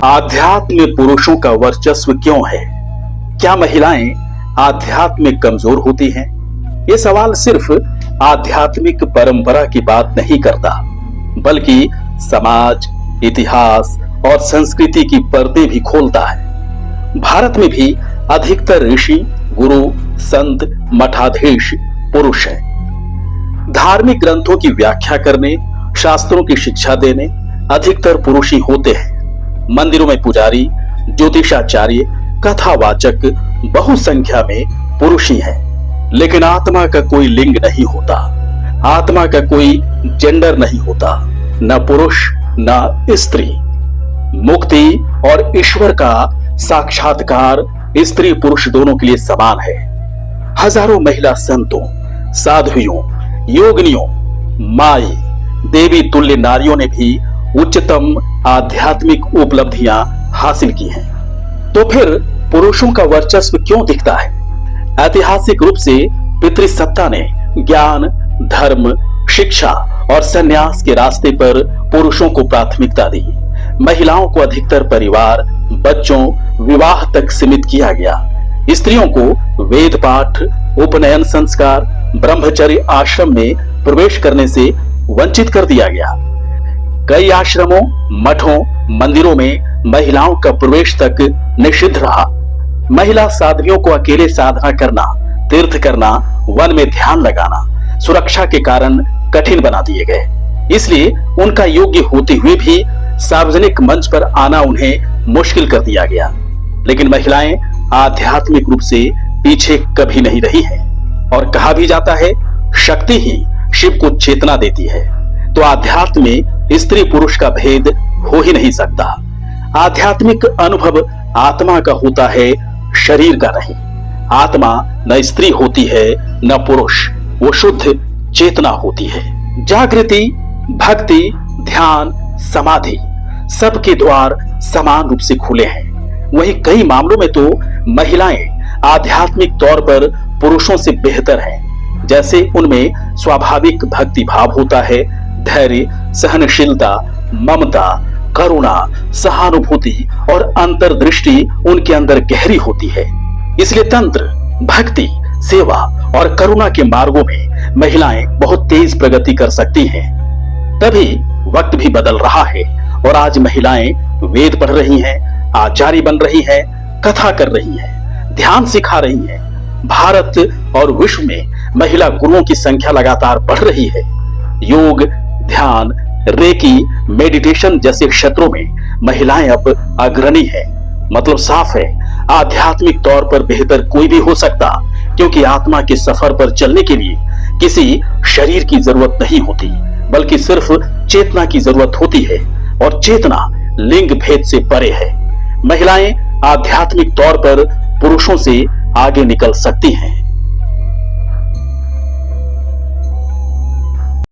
आध्यात्म में पुरुषों का वर्चस्व क्यों है? क्या महिलाएं आध्यात्म में कमजोर होती हैं? ये सवाल सिर्फ आध्यात्मिक परंपरा की बात नहीं करता, बल्कि समाज, इतिहास और संस्कृति की पर्दे भी खोलता है। भारत में भी अधिकतर ऋषि, गुरु, संत, मठाधीश पुरुष हैं। धार्मिक ग्रंथों की व्याख्या करने, शास्त्रों की शिक्षा देने अधिकतर पुरुष ही होते हैं। मंदिरों में पुजारी, ज्योतिषाचार्य, कथावाचक बहुसंख्या में पुरुष ही हैं। लेकिन आत्मा का कोई लिंग नहीं होता, आत्मा का कोई जेंडर नहीं होता, न पुरुष न स्त्री। मुक्ति और ईश्वर का साक्षात्कार स्त्री पुरुष दोनों के लिए समान है। हजारों महिला संतों, साध्वियों, योगिनियों, माई, देवी तुल्य नारियों ने भी उच्चतम आध्यात्मिक उपलब्धियां हासिल की हैं। तो फिर पुरुषों का वर्चस्व क्यों दिखता है? ऐतिहासिक रूप से पितृसत्ता ने ज्ञान, धर्म, शिक्षा और संन्यास के रास्ते पर पुरुषों को प्राथमिकता दी। महिलाओं को अधिकतर परिवार, बच्चों, विवाह तक सीमित किया गया। स्त्रियों को वेद पाठ, उपनयन संस्कार, ब्रह्मचर्य आश्रम में प्रवेश करने से वंचित कर दिया गया। कई आश्रमों, मठों, मंदिरों में महिलाओं का प्रवेश तक निषिद्ध रहा। महिला साध्वियों को अकेले साधना करना, तीर्थ करना, वन में ध्यान लगाना सुरक्षा के कारण कठिन बना दिए गए। इसलिए उनका योग्य होते हुए भी सार्वजनिक मंच पर आना उन्हें मुश्किल कर दिया गया। लेकिन महिलाएं आध्यात्मिक रूप से पीछे कभी नहीं रही हैं। और कहा भी जाता है, शक्ति ही शिव को चेतना देती है। तो आध्यात्म में स्त्री पुरुष का भेद हो ही नहीं सकता। आध्यात्मिक अनुभव आत्मा का होता है, शरीर का नहीं। आत्मा न स्त्री होती है न पुरुष, वो शुद्ध चेतना होती है। जागृति, भक्ति, ध्यान, समाधि सबके द्वार समान रूप से खुले हैं। वहीं कई मामलों में तो महिलाएं आध्यात्मिक तौर पर पुरुषों से बेहतर हैं। जैसे उनमें स्वाभाविक भक्ति भाव होता है, धैर्य, सहनशीलता, ममता, करुणा, सहानुभूति और अंतर्दृष्टि उनके अंदर गहरी होती है। इसलिए तंत्र, भक्ति, सेवा और करुणा के मार्गों में महिलाएं बहुत तेज प्रगति कर सकती हैं। तभी वक्त भी बदल रहा है और आज महिलाएं वेद पढ़ रही हैं, आचार्य बन रही हैं, कथा कर रही हैं, ध्यान सिखा रही हैं। भारत और विश्व में महिला गुरुओं की संख्या लगातार बढ़ रही है। योग, ध्यान, रेकी, मेडिटेशन जैसे क्षेत्रों में महिलाएं अब अग्रणी हैं। मतलब साफ है, आध्यात्मिक तौर पर बेहतर कोई भी हो सकता, क्योंकि आत्मा के सफर पर चलने के लिए किसी शरीर की जरूरत नहीं होती, बल्कि सिर्फ चेतना की जरूरत होती है। और चेतना लिंग भेद से परे है। महिलाएं आध्यात्मिक तौर पर पुरुषों से आगे निकल सकती हैं।